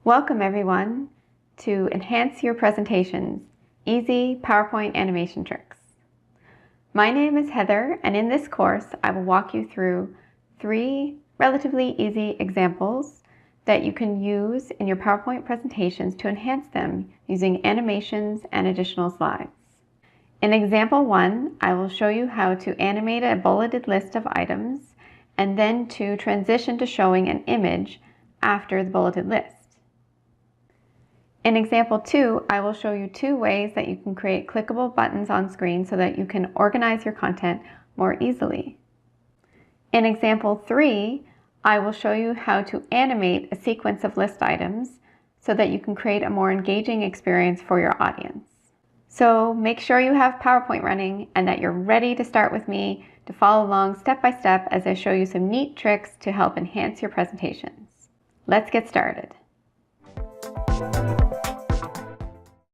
Welcome everyone to Enhance Your Presentations, Easy PowerPoint Animation Tricks. My name is Heather, and in this course I will walk you through 3 relatively easy examples that you can use in your PowerPoint presentations to enhance them using animations and additional slides. In example 1, I will show you how to animate a bulleted list of items and then to transition to showing an image after the bulleted list. In example 2, I will show you 2 ways that you can create clickable buttons on screen so that you can organize your content more easily. In example 3, I will show you how to animate a sequence of list items so that you can create a more engaging experience for your audience. So make sure you have PowerPoint running and that you're ready to start with me to follow along step by step as I show you some neat tricks to help enhance your presentations. Let's get started.